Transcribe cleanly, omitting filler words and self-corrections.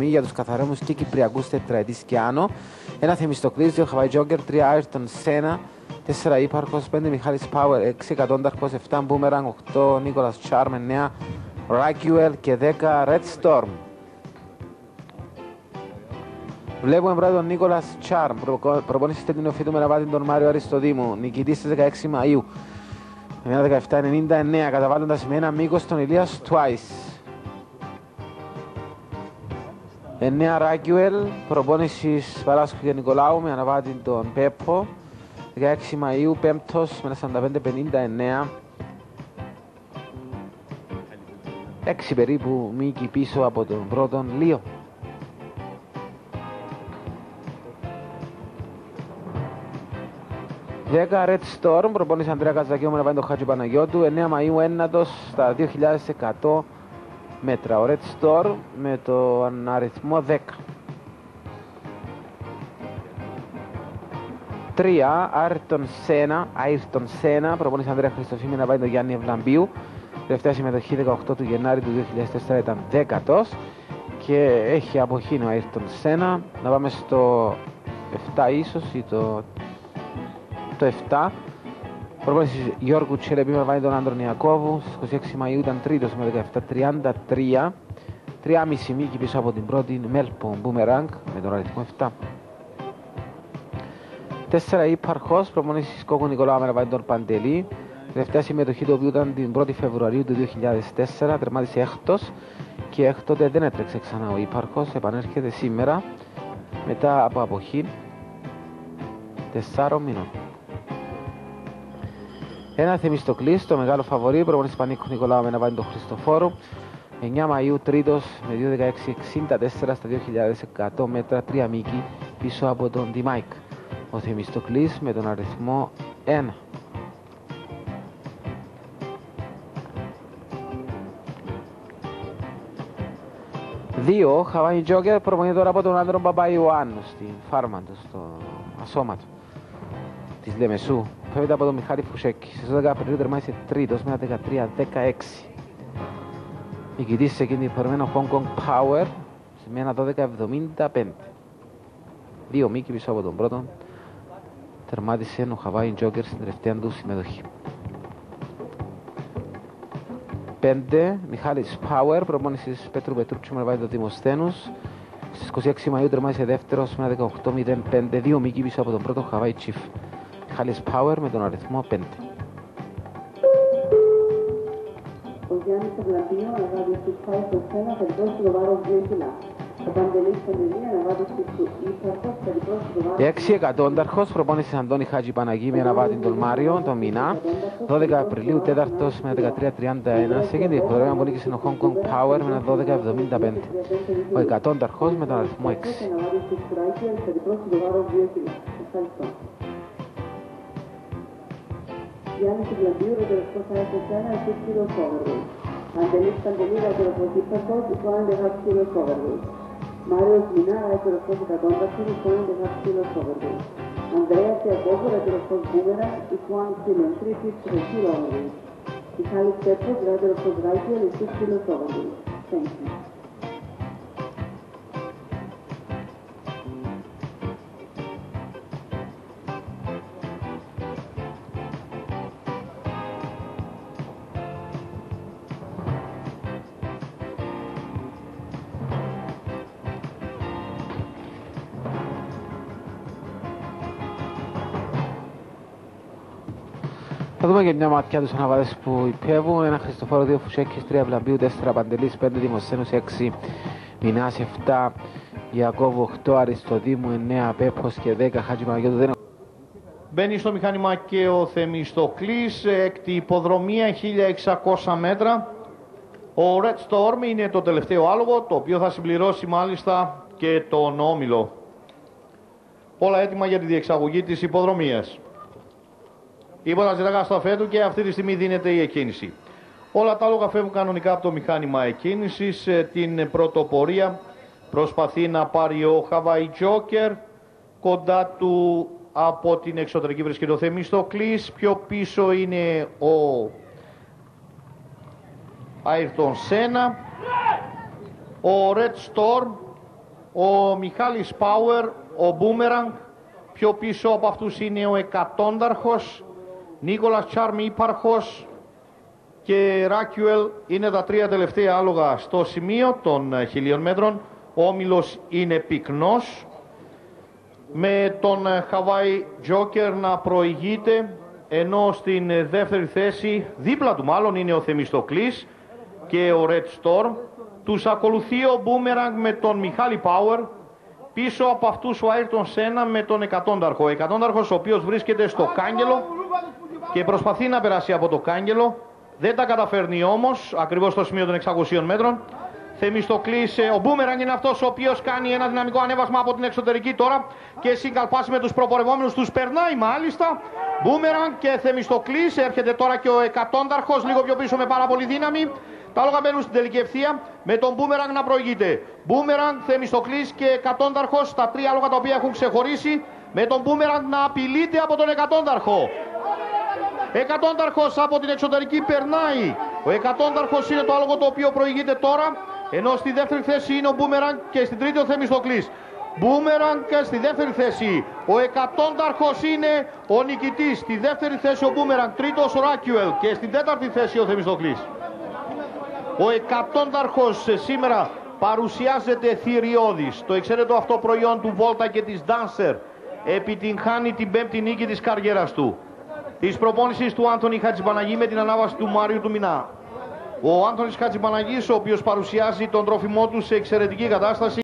Για τους καθαρόμους και κυπριακούς τετραετής και άνω. Ένα Θεμιστοκλής, 2 Hawaii Joker, 3 Ayrton Senna, 4 Ύπαρχος, 5 Μιχάλης Power, 6 Εκατόνταρχος, 7 Boomerang, 8 Nicholas Charm, 9 Raguel και 10 Red Storm. Βλέπουμε πρώτα τον Nicholas Charm, προπόνηση στην νεοφύτου με ναβάτη τον Μάριο Αριστοδήμου, νικητής στις 16 Μαΐου, 1799, καταβάλλοντας με ένα μήκος τον Ηλίας Twice. 9 Raguel, προπόνησης Παράσκου και Νικολάου με αναβάτη τον Πέπο, 16 Μαΐου, 5ος με ένα 45-59. 6 περίπου μήκη πίσω από τον πρώτον Λίο. Δέκα Red Storm, προπόνηση Ανδρέα Καζακίου με αναβάτη τον Χάτζη Παναγιώτου, 9 Μαΐου ένατος στα 2100 μέτρα. Ο Red Storm με τον αριθμό 10. 3 Ayrton Senna, προπόνηση Ανδρέα Χριστοφήμη να πάει τον Γιάννη Ευλαμπίου. Τελευταία συμμετοχή 18 του Γενάρη του 2004 ήταν 10ος και έχει αποχύνει ο Ayrton Senna. Να πάμε στο 7 ίσως ή το 7. Προπόνηση Γιώργου Τσελεπή με βάνει τον Άντρον Ιακώβου. Στις 26 Μαΐου ήταν τρίτος με 17-33. 3,5 μήκη πίσω από την πρώτη Μέλπο Boomerang με τον αριθμό 7. 4 Ύπαρχος, προπόνηση Κόκκου Νικολάου με βάνει τον Παντελή. Τελευταία συμμετοχή του οποίου ήταν την 1η Φεβρουαρίου του 2004. Τερμάτισε έκτος και έκτοτε δεν έτρεξε ξανά ο Ύπαρχος. Επανέρχεται σήμερα μετά από αποχή 4 μήνων. Ένα Θεμιστοκλής, το μεγάλο φαβορί, προπόνηση Πανίκου Νικολάου με να βάλει τον Χριστοφόρο. 9 Μαΐου, τρίτος με 2.16.64 στα 2.100 μέτρα, 3 μήκη πίσω από τον Ντιμάικ. Ο Θεμιστοκλής με τον αριθμό 1. Δύο Hawaii Joker, προπονείται τώρα από τον Άντρο Παπαϊωάννου στην φάρμα του, στο ασώματο της Λεμεσού. Φεύγεται από τον Μιχάλη Φουσέκη. Στις 12 Απριλίου τερμάτισε τρίτος με ένα 13-16. Νικητής σε εκείνη την φορμένη Hong Kong Power με ένα 12-75. 2 μήκη πίσω από τον πρώτον. Τερμάτισε ο Hawaii Joker στην τελευταία του συμμετοχή. 5 Μιχάλης Power, προπόνησης Πέτρου Πετρούτσου με βάζει το Δημοσθένους. Στις 26 Μαΐου τερμάτισε δεύτερος με ένα 18-05. 2 μήκη πίσω από τον πρώτο Hawaii Chief. Μιχάλης Power με τον αριθμό 5. Ο Γιάννης Ευλαμπίου αναβάδει στους Χάιστος 1, θετικός του βάρος 2 κιλά. Ο Παντελής Παντελή αναβάδει στους Ύπαρχος, θετικός του βάρος 6 Εκατόνταρχος, προπόνησης Αντώνη Χάτζη Παναγή με αναβάτη τον Μάριο, τον Μινά. 12 Απριλίου, τέταρτος με 13-31. Σε εκείνη την προγράμμα που νίκησε ο Hong Kong Power με ένα 12-75. Ο Εκατόνταρχος με τον αριθμό 6. αναβάδει στους Raguel, θετικός του βάρος 2 κιλά. Ευχαριστώ. Γιάννης Ευλαμπίου, ρετεροσκός Χάιστος 1, 6 κιλός overweight. Αντελής Παντελή, ρετεροσκός Ύπαρχος, 1,5 κιλός overweight. Μάριος Μινά, ρετεροσκός Εκατόνταρχος, 1,5 κιλός overweight. Ανδρέας Ιακώβου, ρετεροσκός Boomerang, 1 kilo, 350 kilo overweight. Μιχάλης Πέτρος, ρετεροσκός Raguel, 6 kilos overweight. Thank you. Θα δούμε και μια ματιά τους αναβάδες που υπέβουν. Ένα Χριστοφόρο, 2 Φουσέκης, 3 Βλαμπίου, 4 Παντελής, 5 Δημοσθένους, 6 Μινάς, 7 Ιακώβου, 8 Αριστοδήμου, 9 Πέπος και 10 Χάτζη Παναγιώτου. Μπαίνει στο μηχάνημα και ο Θεμιστοκλής, έκτη υποδρομία 1600 μέτρα. Ο Red Storm είναι το τελευταίο άλογο, το οποίο θα συμπληρώσει μάλιστα και τον όμιλο. Όλα έτοιμα για τη διεξαγωγή της υποδρομίας. Η υποταζητάκα στο αφέτου και αυτή τη στιγμή δίνεται η εκκίνηση. Όλα τα άλογα φεύγουν κανονικά από το μηχάνημα εκκίνησης. Την πρωτοπορία προσπαθεί να πάρει ο Hawaii Joker. Κοντά του από την εξωτερική βρίσκεται ο Θεμιστοκλής. Πιο πίσω είναι ο Ayrton Senna. Ο Red Storm ο Μιχάλης Πάουερ, ο Μπούμεραγκ. Πιο πίσω από αυτούς είναι ο Εκατόνταρχος, Νίκολας Τσάρμι Ήπαρχος και Ράκιουελ. Είναι τα τρία τελευταία άλογα στο σημείο των 1000 μέτρων. Ο όμιλος είναι πυκνός, με τον Hawaii Joker να προηγείται, ενώ στην δεύτερη θέση, δίπλα του μάλλον, είναι ο Θεμιστοκλής και ο Red Storm. Τους ακολουθεί ο Boomerang με τον Μιχάλη Πάουερ. Πίσω από αυτούς ο Άιρτον Σένα με τον Εκατόνταρχο. Ο Εκατόνταρχος, ο οποίος βρίσκεται στο κάγκελο και προσπαθεί να περάσει από το κάγκελο. Δεν τα καταφέρνει όμως, ακριβώς στο σημείο των 600 μέτρων. Θεμιστοκλής, ο Boomerang είναι αυτός ο οποίος κάνει ένα δυναμικό ανέβασμα από την εξωτερική τώρα και συγκαλπάσει με τους προπορευόμενους, τους περνάει μάλιστα. Boomerang και Θεμιστοκλής, έρχεται τώρα και ο Εκατόνταρχος λίγο πιο πίσω με πάρα πολύ δύναμη. Τα άλογα μπαίνουν στην τελική ευθεία με τον Boomerang να προηγείται. Boomerang, Θεμιστοκλής και Εκατόνταρχος, τα τρία άλογα τα οποία έχουν ξεχωρίσει, με τον Boomerang να απειλείται από τον Εκατόνταρχο. Εκατόνταρχος από την εξωτερική περνάει. Ο Εκατόνταρχος είναι το άλογο το οποίο προηγείται τώρα, ενώ στη δεύτερη θέση είναι ο Boomerang και στην τρίτη ο Θεμιστοκλής. Boomerang στη δεύτερη θέση. Ο Εκατόνταρχος είναι ο νικητής. Στη δεύτερη θέση ο Boomerang, τρίτος ο Ράκιουελ και στην τέταρτη θέση ο Θεμιστοκλής. Ο Εκατόνταρχος σήμερα παρουσιάζεται θηριώδης. Το εξαίρετο αυτό προϊόν του Volta και της Dancer επιτυγχάνει την πέμπτη νίκη της καριέρας του. Της προπόνησης του Άντωνη Χατζηπαναγή με την ανάβαση του Μάριου του Μινά. Ο Άντωνης Χατζηπαναγής, ο οποίος παρουσιάζει τον τρόφιμό του σε εξαιρετική κατάσταση.